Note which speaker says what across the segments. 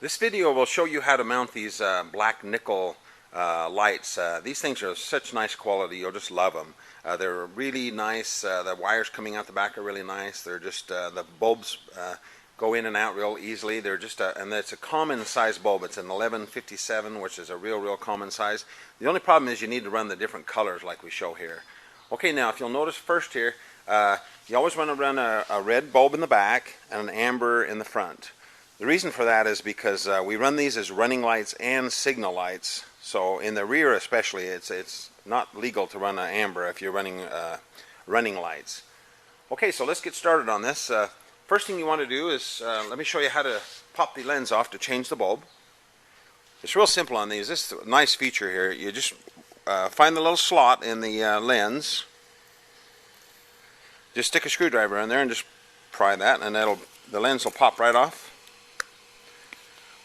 Speaker 1: This video will show you how to mount these black nickel lights. These things are such nice quality, you'll just love them. They're really nice. The wires coming out the back are really nice. They're just the bulbs go in and out real easily. They're just and it's a common size bulb. It's an 1157, which is a real common size. The only problem is you need to run the different colors like we show here. Okay, now if you'll notice first here, you always want to run a red bulb in the back and an amber in the front. The reason for that is because we run these as running lights and signal lights. So in the rear especially, it's not legal to run an amber if you're running running lights. Okay, so let's get started on this. First thing you want to do is, let me show you how to pop the lens off to change the bulb. It's real simple on these. This is a nice feature here. You just find the little slot in the lens. Just stick a screwdriver in there and just pry that, and the lens will pop right off.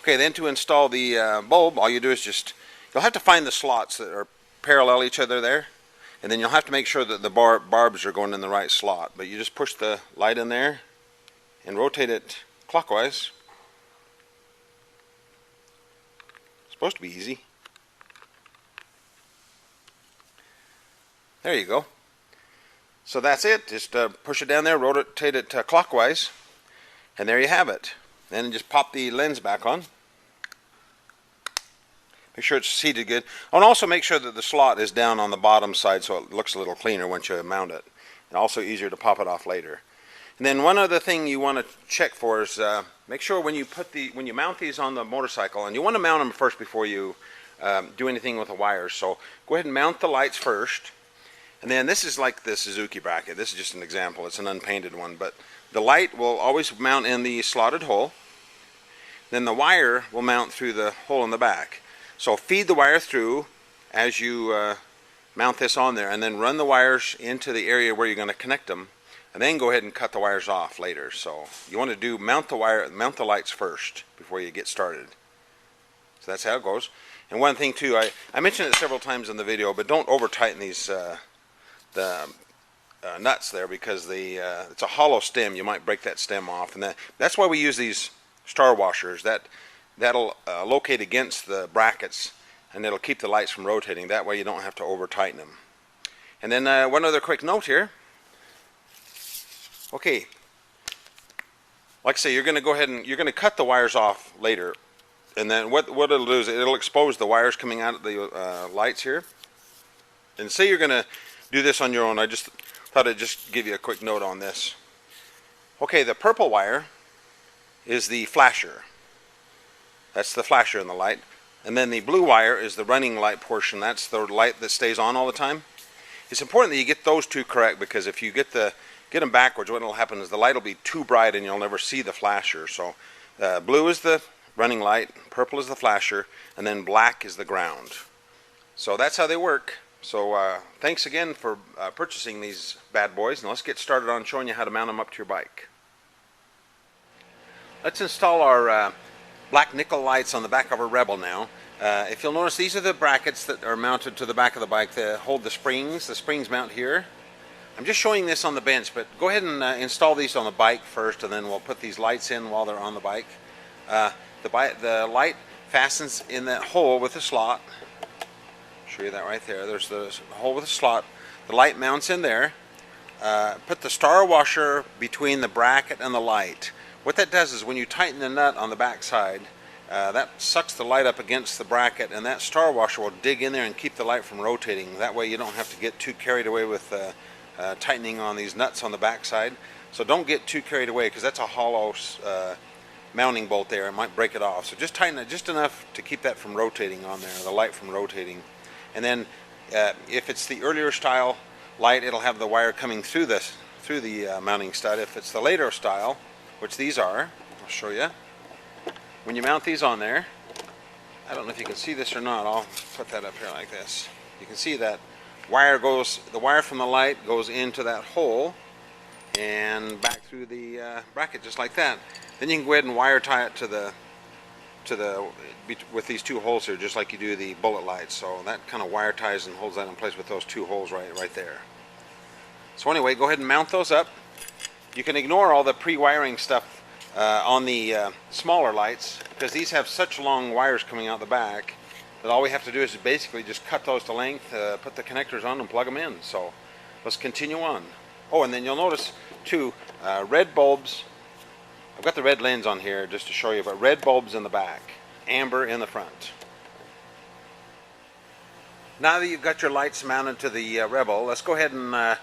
Speaker 1: Okay, then to install the bulb, all you do is you'll have to find the slots that are parallel each other there, and then you'll have to make sure that the barbs are going in the right slot. But you just push the light in there and rotate it clockwise. It's supposed to be easy. There you go. So that's it. Just push it down there, rotate it clockwise, and there you have it. Then just pop the lens back on. Make sure it's seated good. And also make sure that the slot is down on the bottom side so it looks a little cleaner once you mount it. And also easier to pop it off later. And then one other thing you want to check for is make sure when you mount these on the motorcycle, and you want to mount them first before you do anything with the wires. So go ahead and mount the lights first. And then this is like the Suzuki bracket. This is just an example. It's an unpainted one. But the light will always mount in the slotted hole. Then the wire will mount through the hole in the back. So feed the wire through as you mount this on there, and then run the wires into the area where you're going to connect them, and then go ahead and cut the wires off later. So you want to mount the lights first before you get started. So that's how it goes. And one thing too, I mentioned it several times in the video, but don't over tighten these nuts there, because it's a hollow stem. You might break that stem off, and that's why we use these star washers. That'll locate against the brackets, and it'll keep the lights from rotating. That way you don't have to over tighten them. And then one other quick note here. Okay, like I say, you're going to go ahead and you're going to cut the wires off later, and then what it'll do is it'll expose the wires coming out of the lights here. And say you're going to do this on your own. I just thought I'd just give you a quick note on this. Okay, the purple wire is the flasher. That's the flasher in the light. And then the blue wire is the running light portion. That's the light that stays on all the time. It's important that you get those two correct, because if you get them backwards, what will happen is the light will be too bright and you'll never see the flasher. So blue is the running light, purple is the flasher, and then black is the ground. So that's how they work. So thanks again for purchasing these bad boys, and let's get started on showing you how to mount them up to your bike. Let's install our black nickel lights on the back of our Rebel now. If you'll notice, these are the brackets that are mounted to the back of the bike that hold the springs. The springs mount here. I'm just showing this on the bench, but go ahead and install these on the bike first, and then we'll put these lights in while they're on the bike. The light fastens in that hole with the slot. Show you that right there. There's the hole with the slot. The light mounts in there. Put the star washer between the bracket and the light. What that does is when you tighten the nut on the back side, that sucks the light up against the bracket, and that star washer will dig in there and keep the light from rotating. That way you don't have to get too carried away with tightening on these nuts on the back side. So don't get too carried away, because that's a hollow mounting bolt there. It might break it off. So just tighten it just enough to keep that from rotating on there, the light from rotating. And then if it's the earlier style light, it'll have the wire coming through the mounting stud. If it's the later style, which these are, I'll show you. When you mount these on there, I don't know if you can see this or not. I'll put that up here like this. You can see that the wire from the light goes into that hole and back through the bracket just like that. Then you can go ahead and wire tie it with these two holes here, just like you do the bullet lights. So that kind of wire ties and holds that in place with those two holes right there. So anyway, go ahead and mount those up. You can ignore all the pre-wiring stuff on the smaller lights, because these have such long wires coming out the back that all we have to do is basically just cut those to length, put the connectors on and plug them in. So let's continue on. Oh, and then you'll notice too, red bulbs. I've got the red lens on here just to show you, but red bulbs in the back, amber in the front. Now that you've got your lights mounted to the Rebel, let's go ahead and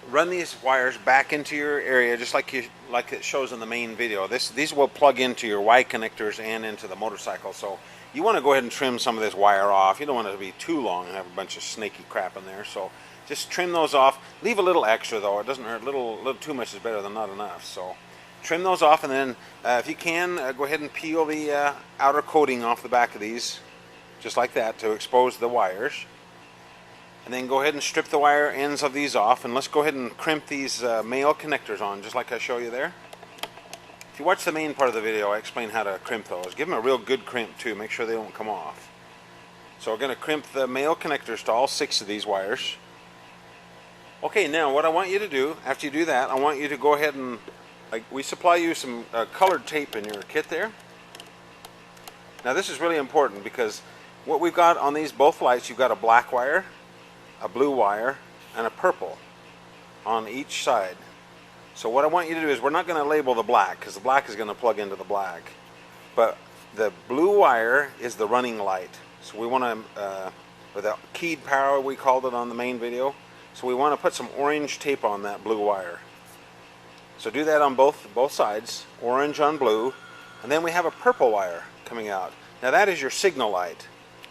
Speaker 1: run these wires back into your area, just like it shows in the main video. These will plug into your Y connectors and into the motorcycle. So you want to go ahead and trim some of this wire off. You don't want it to be too long and have a bunch of snaky crap in there. So just trim those off. Leave a little extra though. It doesn't hurt. Little too much is better than not enough. So trim those off, and then if you can, go ahead and peel the outer coating off the back of these, just like that, to expose the wires. And then go ahead and strip the wire ends of these off, and let's go ahead and crimp these male connectors on, just like I show you there. If you watch the main part of the video, I explain how to crimp those. Give them a real good crimp too, make sure they don't come off. So we're going to crimp the male connectors to all 6 of these wires. Okay, now what I want you to do, after you do that, I want you to go ahead and, we supply you some colored tape in your kit there. Now this is really important, because what we've got on these both lights, you've got a black wire, a blue wire, and a purple on each side. So what I want you to do is, we're not going to label the black, because the black is going to plug into the black, but the blue wire is the running light. So we want to, with a keyed power we called it on the main video, so we want to put some orange tape on that blue wire. So do that on both sides, orange on blue, and then we have a purple wire coming out. Now that is your signal light.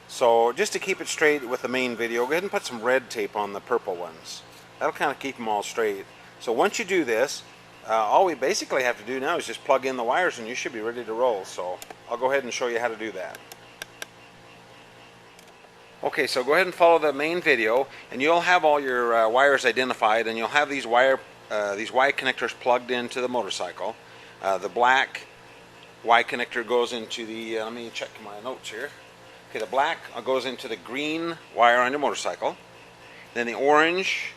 Speaker 1: So just to keep it straight with the main video, go ahead and put some red tape on the purple ones. That'll kind of keep them all straight. So once you do this, all we basically have to do now is just plug in the wires and you should be ready to roll. So I'll go ahead and show you how to do that. Okay, so go ahead and follow the main video, and you'll have all your wires identified, and you'll have these Y connectors plugged into the motorcycle. The black Y connector goes into the, let me check my notes here. Okay, the black goes into the green wire on your motorcycle. Then the orange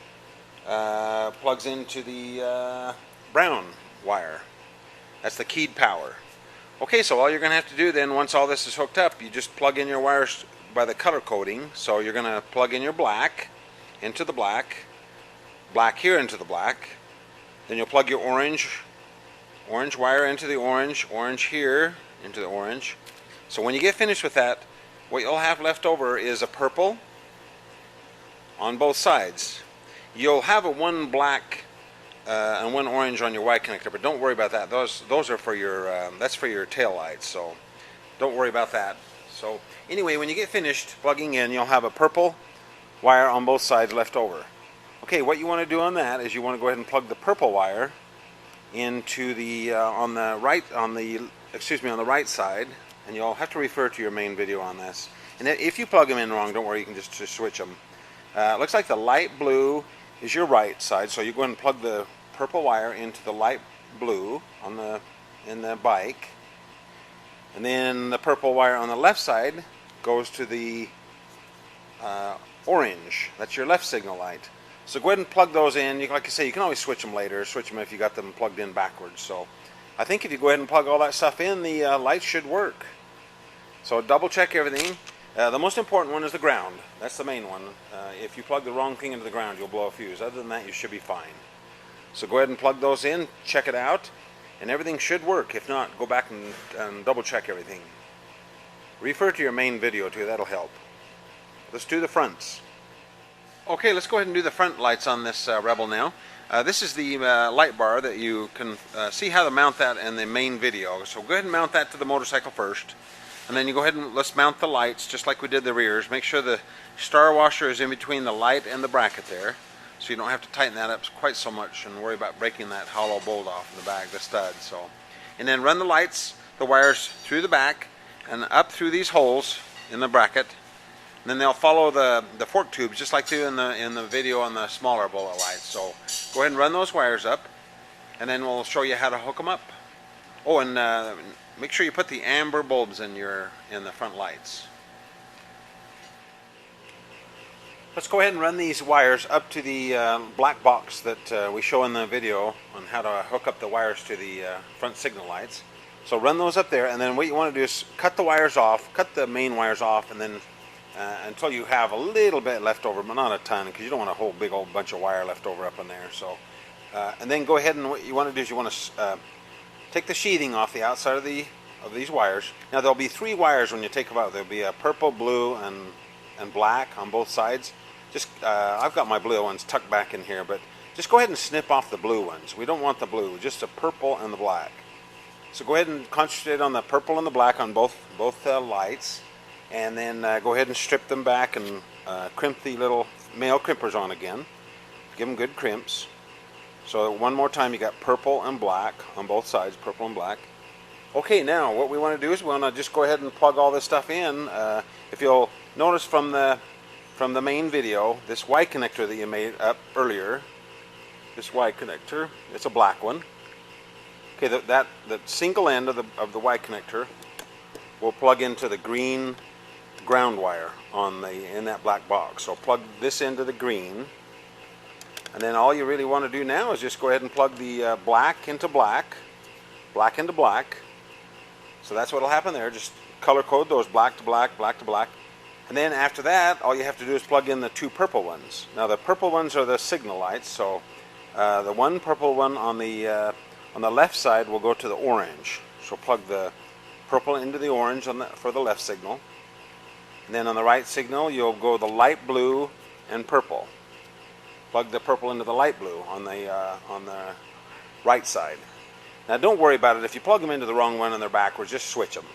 Speaker 1: plugs into the brown wire. That's the keyed power. Okay, so all you're going to have to do then, once all this is hooked up, you just plug in your wires by the color coding. So you're going to plug in your black into the black, black here into the black. Then you'll plug your orange wire into the orange here into the orange. So when you get finished with that, what you'll have left over is a purple on both sides. You'll have a one black and one orange on your Y connector, but don't worry about that. Those are for your that's for your tail lights, so don't worry about that. So anyway, when you get finished plugging in, you'll have a purple wire on both sides left over. Okay, what you want to do on that is you want to go ahead and plug the purple wire into the on the right side. And you'll have to refer to your main video on this. And if you plug them in wrong, don't worry, you can just switch them. It looks like the light blue is your right side, so you go ahead and plug the purple wire into the light blue in the bike. And then the purple wire on the left side goes to the orange. That's your left signal light. So go ahead and plug those in. Like I say, you can always switch them later. Switch them if you got them plugged in backwards. So I think if you go ahead and plug all that stuff in, the lights should work. So double check everything. The most important one is the ground. That's the main one. If you plug the wrong thing into the ground, you'll blow a fuse. Other than that, you should be fine. So go ahead and plug those in, check it out, and everything should work. If not, go back and double check everything. Refer to your main video too, that'll help. Let's do the fronts. Okay, let's go ahead and do the front lights on this Rebel now. This is the light bar that you can see how to mount that in the main video. So go ahead and mount that to the motorcycle first. And then you go ahead and let's mount the lights just like we did the rears. Make sure the star washer is in between the light and the bracket there, so you don't have to tighten that up quite so much and worry about breaking that hollow bolt off in the back, the stud. So, and then run the lights, the wires through the back and up through these holes in the bracket. And then they'll follow the fork tubes just like they do in the video on the smaller bullet lights. So go ahead and run those wires up, and then we'll show you how to hook them up. Oh, and make sure you put the amber bulbs in the front lights. Let's go ahead and run these wires up to the black box that we show in the video on how to hook up the wires to the front signal lights. So run those up there, and then what you want to do is cut the wires off, cut the main wires off, and then until you have a little bit left over, but not a ton, because you don't want a whole big old bunch of wire left over up in there. So, and then go ahead and what you want to do is you want to take the sheathing off the outside of these wires. Now there'll be 3 wires when you take them out. There'll be a purple, blue, and black on both sides. Just I've got my blue ones tucked back in here, but just go ahead and snip off the blue ones. We don't want the blue, just the purple and the black. So go ahead and concentrate on the purple and the black on both lights, and then go ahead and strip them back and crimp the little male crimpers on again. Give them good crimps. So one more time, you got purple and black on both sides, purple and black. Okay, now what we want to do is we want to just go ahead and plug all this stuff in. If you'll notice from the main video, this Y connector that you made up earlier, this Y connector, it's a black one. Okay, the single end of the Y connector will plug into the green ground wire in that black box. So plug this into the green, and then all you really want to do now is just go ahead and plug the black into black, black into black. So that's what will happen there. Just color code those black to black, black to black. And then after that, all you have to do is plug in the 2 purple ones. Now the purple ones are the signal lights, so the one purple one on the left side will go to the orange. So plug the purple into the orange for the left signal. And then on the right signal, you'll go the light blue and purple. Plug the purple into the light blue on the right side. Now don't worry about it. If you plug them into the wrong one and they're backwards, just switch them.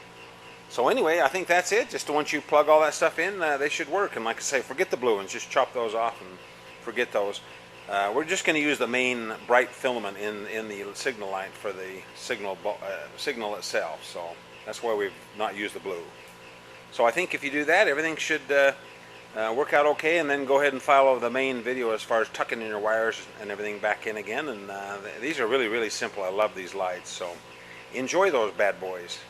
Speaker 1: So anyway, I think that's it. Just once you plug all that stuff in, they should work. And like I say, forget the blue ones. Just chop those off and forget those. We're just going to use the main bright filament in the signal light for the signal itself. So that's why we've not used the blue. So I think if you do that, everything should work out okay. And then go ahead and follow the main video as far as tucking in your wires and everything back in again. And these are really, really simple. I love these lights. So enjoy those bad boys.